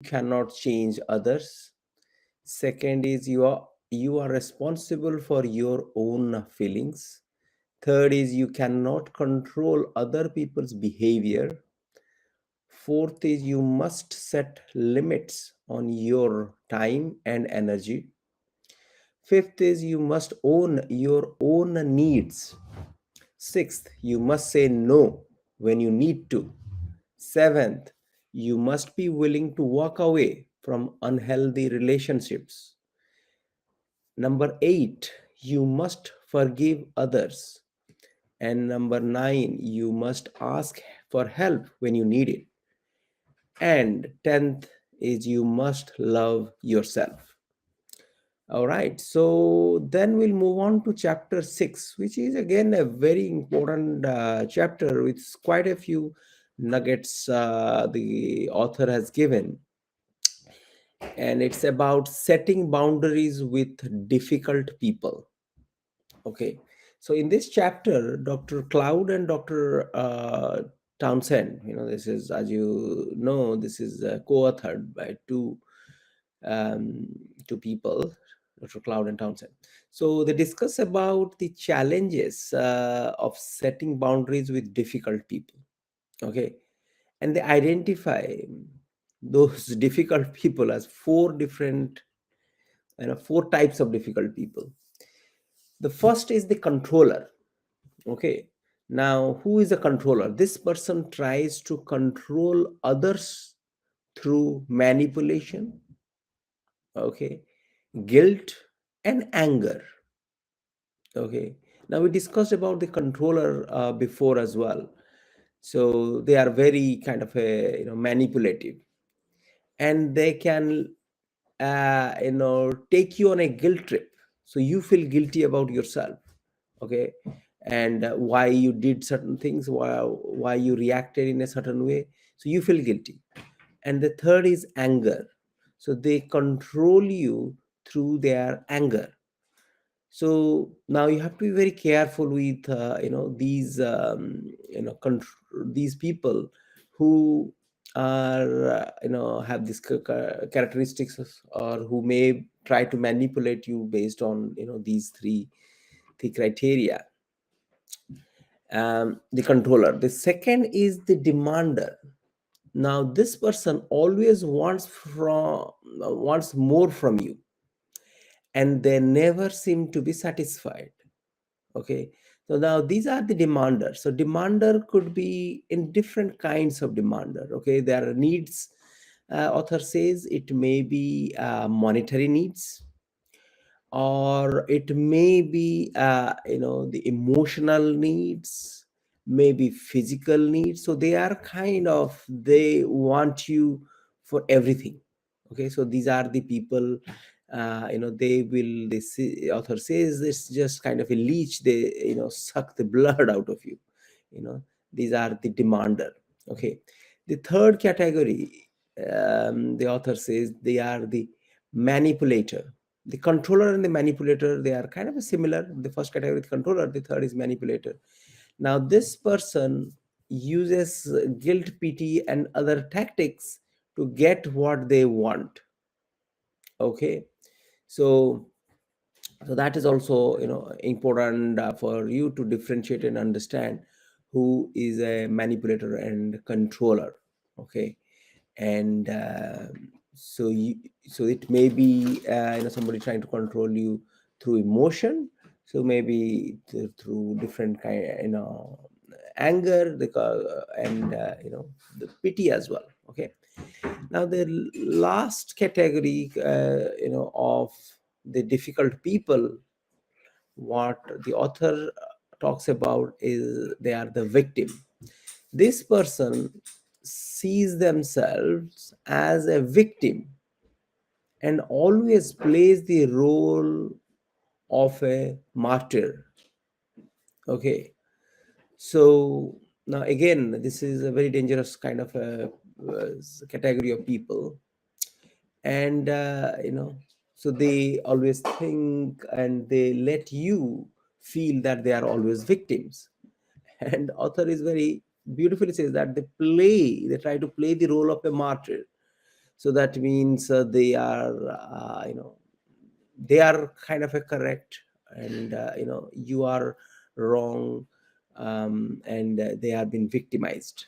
cannot change others. Second is you are responsible for your own feelings. Third is you cannot control other people's behavior. Fourth is you must set limits on your time and energy. Fifth is you must own your own needs. Sixth, you must say no when you need to. Seventh, you must be willing to walk away from unhealthy relationships. Number eight, you must forgive others. And number nine, you must ask for help when you need it. And 10th is you must love yourself. All right, so then we'll move on to chapter 6, which is again a very important chapter with quite a few nuggets the author has given. And it's about setting boundaries with difficult people. Okay, so in this chapter, Dr. Cloud and Dr. Townsend, this is, as you know, this is co-authored by um, two people, Dr. Cloud and Townsend. So they discuss about the challenges of setting boundaries with difficult people. Okay, and they identify those difficult people as four different, four types of difficult people. The first is the controller. Okay, now who is a controller? This person tries to control others through manipulation, okay, guilt, and anger. Okay, now we discussed about the controller before as well. So they are very kind of a manipulative, and they can take you on a guilt trip, so you feel guilty about yourself. Okay, and why you did certain things, why you reacted in a certain way, so you feel guilty. And the third is anger, so they control you through their anger. So now you have to be very careful with these these people who are have these characteristics, or who may try to manipulate you based on these three criteria. The controller. The second is the demander. Now this person always wants more from you, and they never seem to be satisfied. Okay, so now these are the demander. So demander could be in different kinds of demander. Okay, there are needs. Author says it may be monetary needs, or it may be the emotional needs, maybe physical needs. So they are they want you for everything. Okay, so these are the people, author says it's just kind of a leech. They suck the blood out of you. you know these are the demander. Okay, the third category, the author says they are the manipulator. The controller and the manipulator, they are kind of similar. The first category is controller, the third is manipulator. Now this person uses guilt, pity, and other tactics to get what they want. Okay, so that is also important for you to differentiate and understand who is a manipulator and controller. Okay, and so it may be somebody trying to control you through emotion. So maybe through different kind, anger, and the pity as well. Okay, now the last category of the difficult people, what the author talks about is they are the victim. This person sees themselves as a victim and always plays the role of a martyr. Okay, so now again, this is a very dangerous kind of a category of people. And so they always think, and they let you feel that they are always victims. And author is very beautifully says that they try to play the role of a martyr. So that means they are kind of a correct, and you are wrong, and they have been victimized.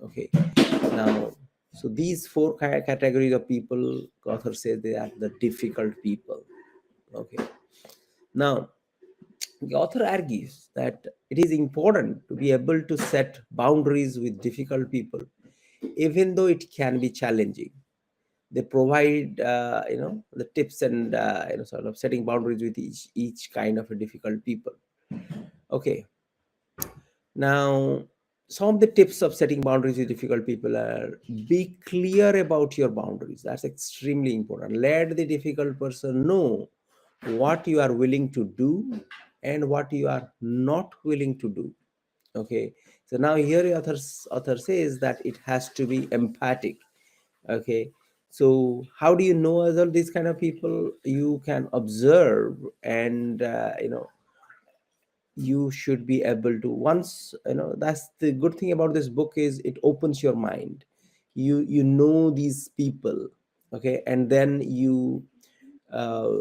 Okay. Now, so these four categories of people, author says they are the difficult people. Okay. Now, the author argues that it is important to be able to set boundaries with difficult people, even though it can be challenging. They provide, the tips and sort of setting boundaries with each kind of a difficult people. Okay. Now, some of the tips of setting boundaries with difficult people are: be clear about your boundaries. That's extremely important. Let the difficult person know what you are willing to do and what you are not willing to do. Okay. So now here the author says that it has to be empathic. Okay. So how do you know all these kind of people? You can observe, and you should be able to, once that's the good thing about this book, is it opens your mind. You know these people. Okay. And then you uh,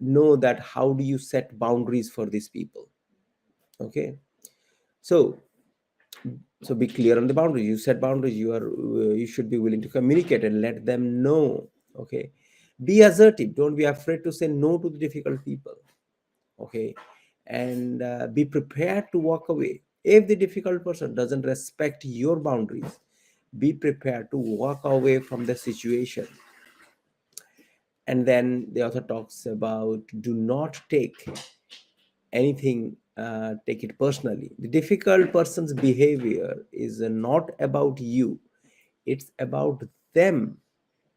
know that how do you set boundaries for these people. Okay. So be clear on the boundaries. You set boundaries. You should be willing to communicate and let them know. Okay. Be assertive. Don't be afraid to say no to the difficult people. Okay. And be prepared to walk away if the difficult person doesn't respect your boundaries. Be prepared to walk away from the situation. And then the author talks about, do not take it personally. The difficult person's behavior is not about you, it's about them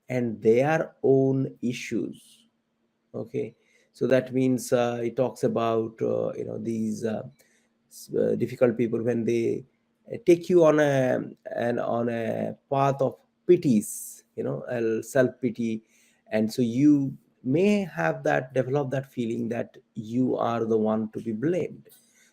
and their own issues. Okay. So that means it talks about these difficult people, when they take you on a path of pities, self pity. And so you may have that develop that feeling that you are the one to be blamed.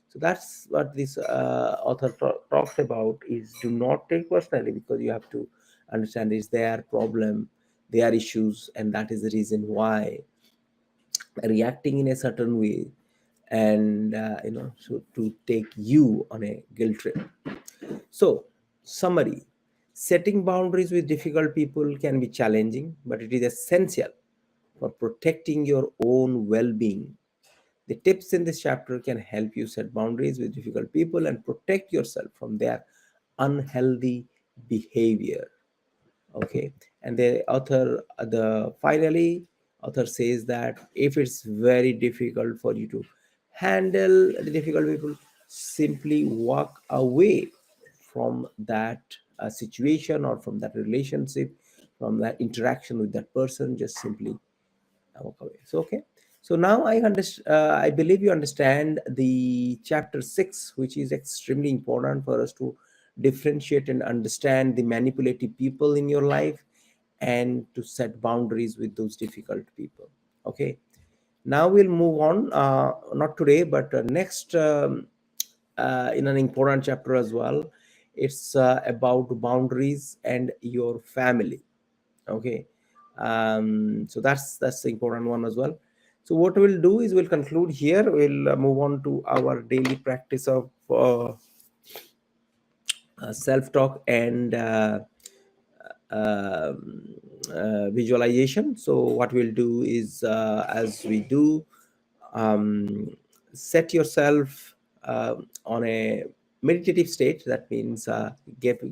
So that's what this author talks about, is do not take personally, because you have to understand it's their problem, their issues, and that is the reason why reacting in a certain way, and so to take you on a guilt trip. So, summary: setting boundaries with difficult people can be challenging, but it is essential for protecting your own well-being. The tips in this chapter can help you set boundaries with difficult people and protect yourself from their unhealthy behavior. Okay. And the author says that if it's very difficult for you to handle the difficult people, simply walk away from that situation, or from that relationship, from that interaction with that person. Just simply walk away. So okay. So now I believe you understand the chapter 6, which is extremely important for us to differentiate and understand the manipulative people in your life, and to set boundaries with those difficult people. Okay. Now we'll move on, not today, but next, in an important chapter as well. It's about boundaries and your family. Okay. So that's the important one as well. So what we'll do is we'll conclude here. We'll move on to our daily practice of self-talk and um, visualization. So what we'll do is, as we do, um, set yourself on a meditative state. That means get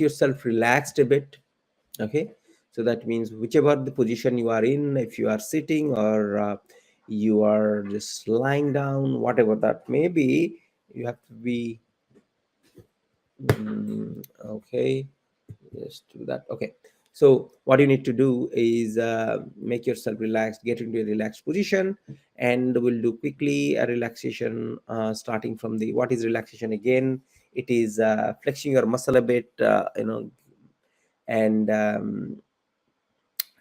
yourself relaxed a bit. Okay. So that means whichever the position you are in, if you are sitting, or you are just lying down, whatever that may be, you have to be okay. Just do that. Okay. So what you need to do is make yourself relaxed, get into a relaxed position, and we'll do quickly a relaxation, starting from the, what is relaxation again? It is flexing your muscle a bit, and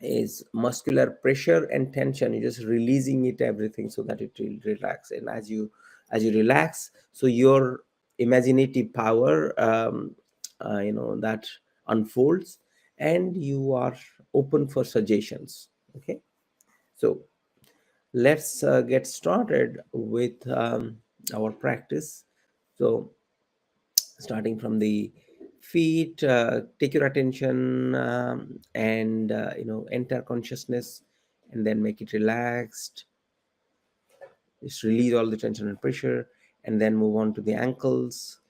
is muscular pressure and tension. You're just releasing it, everything, so that it will relax. And as you relax, so your imaginative power, that unfolds, and you are open for suggestions. Okay, so let's get started with our practice. So starting from the feet, take your attention and enter consciousness, and then make it relaxed. Just release all the tension and pressure, and then move on to the ankles,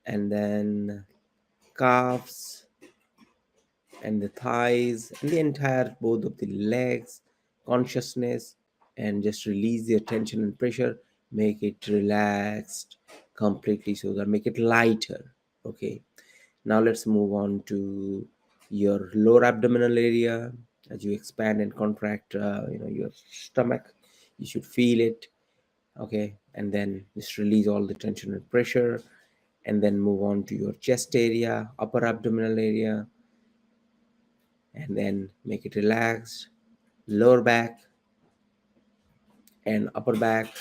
and then calves, and the thighs, and the entire both of the legs, consciousness, and just release the tension and pressure. Make it relaxed completely, so that make it lighter. Okay, now let's move on to your lower abdominal area. As you expand and contract, your stomach, you should feel it. Okay, and then just release all the tension and pressure, and then move on to your chest area, upper abdominal area, and then make it relaxed. Lower back and upper back,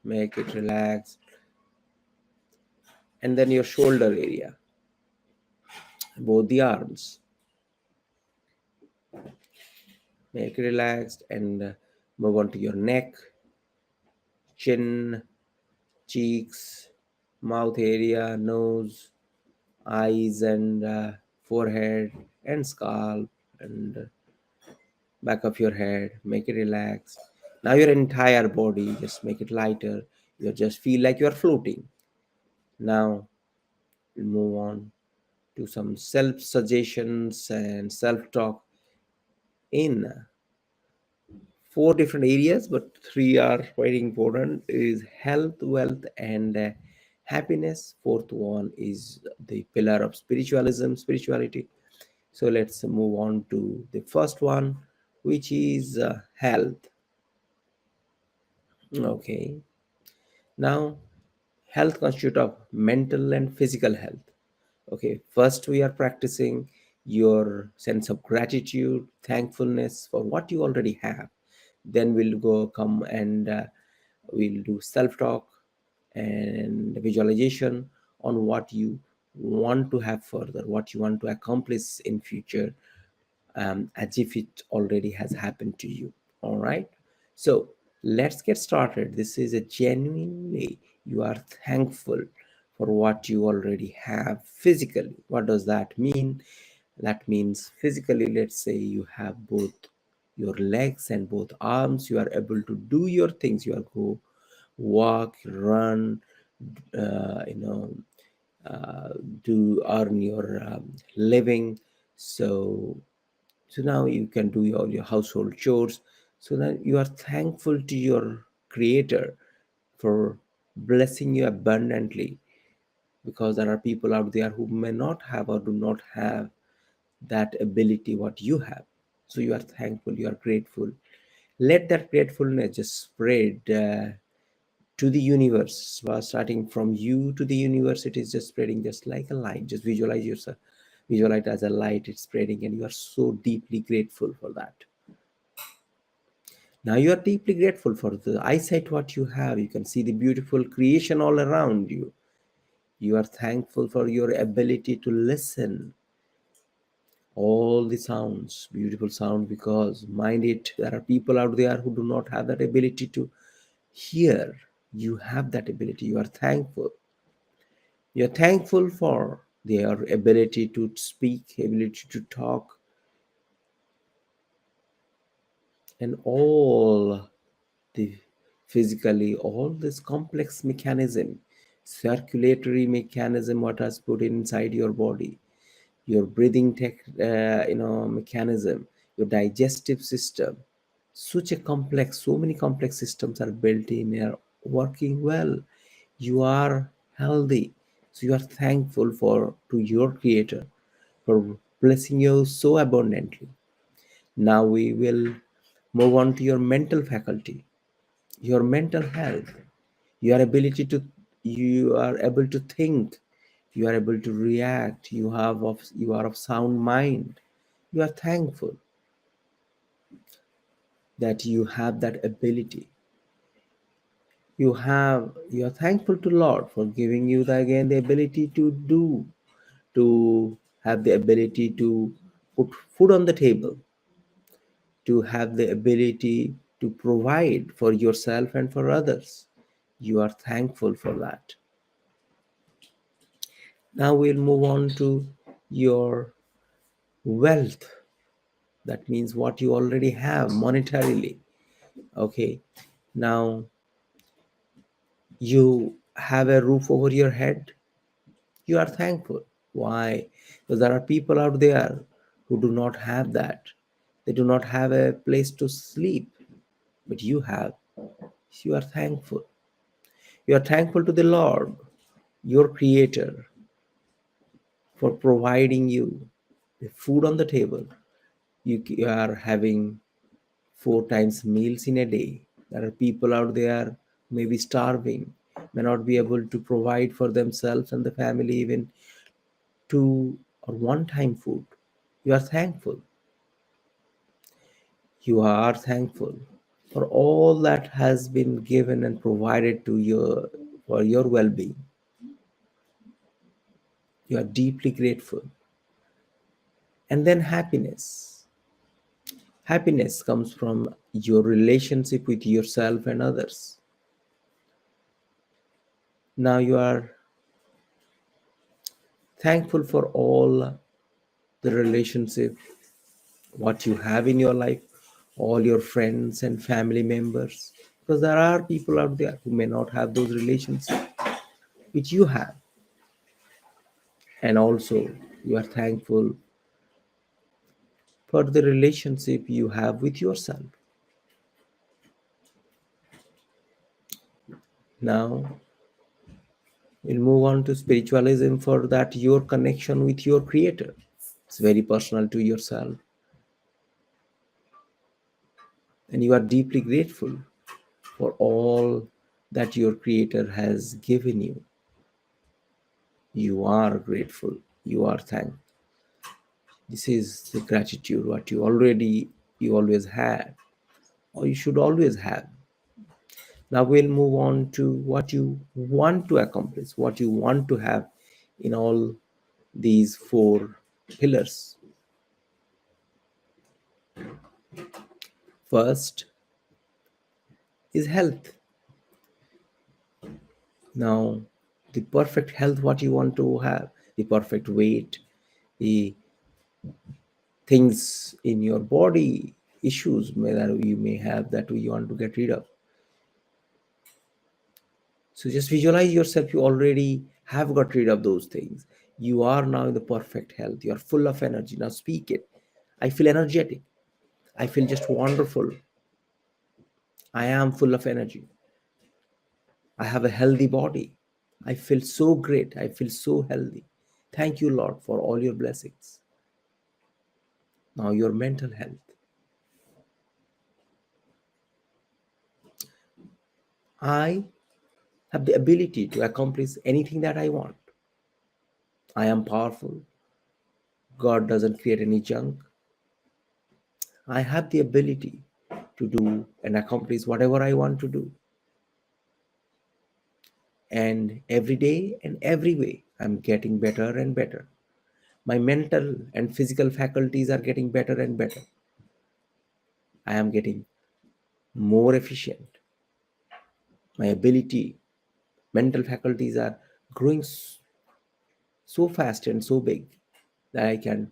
make it relaxed. And then your shoulder area, both the arms, make it relaxed, and move on to your neck, chin, cheeks, mouth area, nose, eyes, and forehead, and scalp, and back of your head. Make it relaxed. Now your entire body, just make it lighter. You just feel like you are floating. Now we'll move on to some self suggestions and self talk in four different areas, but three are very important. Is health, wealth, and happiness. Fourth one is the pillar of spirituality. So let's move on to the first one, which is health. Okay, now health constitutes of mental and physical health. Okay, first we are practicing your sense of gratitude, thankfulness for what you already have. Then we'll go come and we'll do self talk and visualization on what you want to have further, what you want to accomplish in future, as if it already has happened to you. All right, so let's get started. This is a genuinely you are thankful for what you already have physically. What does that mean? That means physically, let's say you have both your legs and both arms, you are able to do your things. You are go walk, run, uh, you know uh, do earn your living. So now you can do all your household chores. So that you are thankful to your creator for blessing you abundantly, because there are people out there who may not have or do not have that ability what you have. So you are thankful, you are grateful. Let that gratefulness just spread to the universe. Starting from you to the universe, it is just spreading just like a light. Just visualize yourself, visualize it as a light. It's spreading, and you are so deeply grateful for that. Now you are deeply grateful for the eyesight what you have. You can see the beautiful creation all around you. You are thankful for your ability to listen all the sounds, beautiful sound, because mind it, there are people out there who do not have that ability to hear. You have that ability. You are thankful. You're thankful for their ability to speak, ability to talk, and all the physically, all this complex mechanism, circulatory mechanism, what has put inside your body, your breathing mechanism, your digestive system. Such a complex, so many complex systems are built in, are working well. You are healthy. So you are thankful for to your creator for blessing you so abundantly. Now we will move on to your mental faculty, your mental health, your ability to you are able to think, you are able to react, you are of sound mind. You are thankful that you have that ability. You are thankful to Lord for giving you again the ability to do, to have the ability to put food on the table, to have the ability to provide for yourself and for others. You are thankful for that. Now we'll move on to your wealth. That means what you already have monetarily. Okay. Now you have a roof over your head. You are thankful. Why? Because there are people out there who do not have that. They do not have a place to sleep, but you have. You are thankful. You are thankful to the Lord, your Creator, for providing you the food on the table. You are having 4 times meals in a day. There are people out there who may be starving, may not be able to provide for themselves and the family even 2 or 1 time food. You are thankful. You are thankful for all that has been given and provided to you for your well-being. You are deeply grateful. And then happiness. Happiness comes from your relationship with yourself and others. Now you are thankful for all the relationship, what you have in your life, all your friends and family members. Because there are people out there who may not have those relationships which you have. And also, you are thankful for the relationship you have with yourself. Now, we'll move on to spiritualism for that your connection with your creator. It's very personal to yourself, and you are deeply grateful for all that your creator has given you. You are grateful. You are thankful. This is the gratitude what you always had, or you should always have. Now we'll move on to what you want to accomplish, what you want to have in all these 4 pillars. First is health. Now, the perfect health, what you want to have, the perfect weight, the things in your body, issues that you may have that you want to get rid of. So just visualize yourself, you already have got rid of those things. You are now in the perfect health. You are full of energy. Now speak it. I feel energetic. I feel just wonderful. I am full of energy. I have a healthy body. I feel so great. I feel so healthy. Thank you, Lord, for all your blessings. Now, your mental health. I have the ability to accomplish anything that I want. I am powerful. God doesn't create any junk. I have the ability to do and accomplish whatever I want to do. And every day and every way, I'm getting better and better. My mental and physical faculties are getting better and better. I am getting more efficient. My ability, mental faculties are growing so fast and so big that I can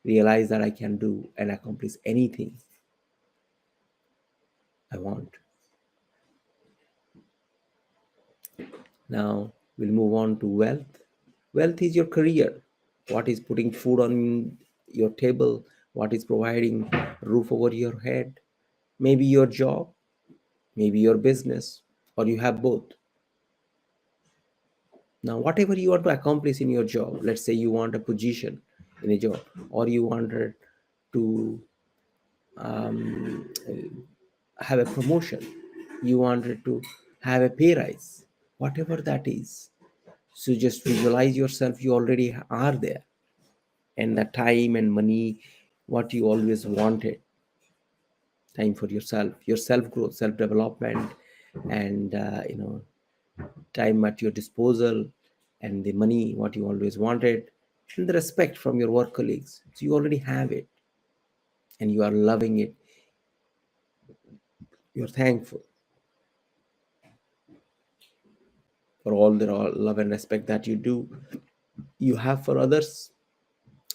realize that I can do and accomplish anything I want. Now we'll move on to wealth. Wealth is your career. What is putting food on your table? What is providing roof over your head? Maybe your job, maybe your business, or you have both. Now, whatever you want to accomplish in your job, let's say you want a position in a job, or you wanted to um, have a promotion, you wanted to have a pay rise, whatever that is. So just visualize yourself, you already are there, and the time and money, what you always wanted, time for yourself, your self growth, self development, and time at your disposal, and the money what you always wanted, and the respect from your work colleagues. So you already have it, and you are loving it. You're thankful for all the love and respect that you have for others,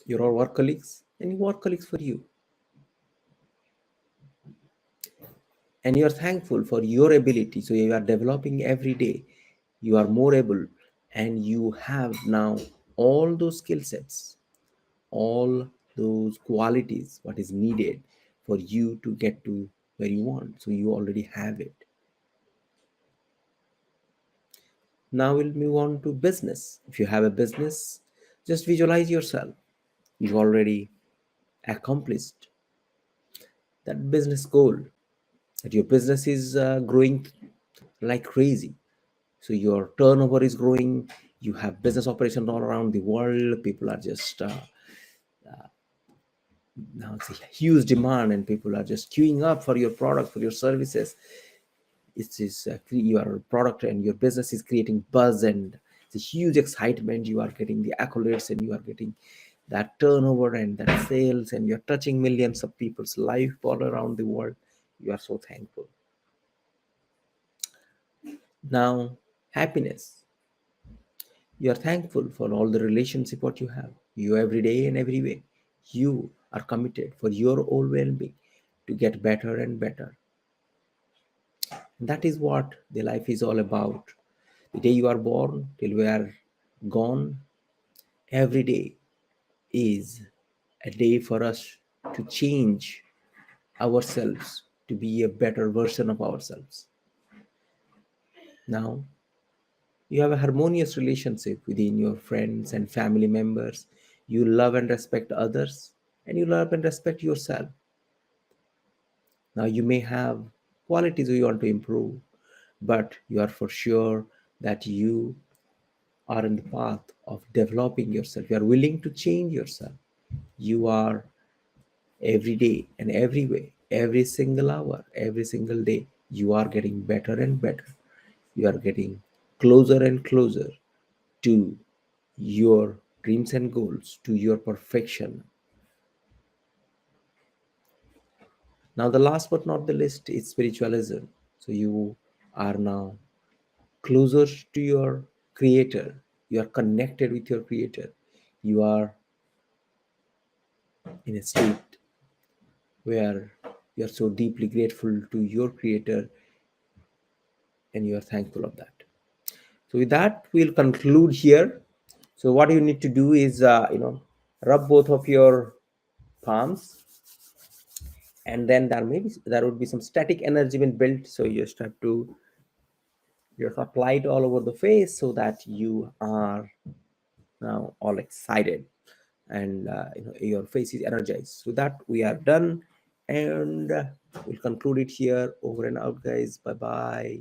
your work colleagues, and your work colleagues for you. And you're thankful for your ability. So you are developing every day. You are more able, and you have now all those skill sets, all those qualities, what is needed for you to get to where you want. So you already have it. Now we'll move on to business. If you have a business, just visualize yourself. You already accomplished that business goal, that your business is growing like crazy. So your turnover is growing. You have business operations all around the world. People are just now it's a huge demand, and people are just queuing up for your product, for your services. It is your product and your business is creating buzz, and it's a huge excitement. You are getting the accolades, and you are getting that turnover and that sales, and you're touching millions of people's life all around the world. You are so thankful. Now, happiness. You are thankful for all the relationship what you have. You every day and every way. You are committed for your own well-being to get better and better. That is what the life is all about. The day you are born till we are gone, every day is a day for us to change ourselves to be a better version of ourselves. Now, you have a harmonious relationship within your friends and family members. You love and respect others, and you love and respect yourself. Now, you may have qualities you want to improve, but you are for sure that you are in the path of developing yourself. You are willing to change yourself. You are every day and every way, every single hour, every single day, you are getting better and better. You are getting closer and closer to your dreams and goals, to your perfection. Now, the last but not the least is spiritualism. So, you are now closer to your creator. You are connected with your creator. You are in a state where you are so deeply grateful to your creator, and you are thankful of that. So, with that, we'll conclude here. So, what you need to do is, rub both of your palms, and then there would be some static energy been built. So you just have to just apply it all over the face so that you are now all excited, and your face is energized. So that we are done, and we'll conclude it here. Over and out, guys. Bye bye.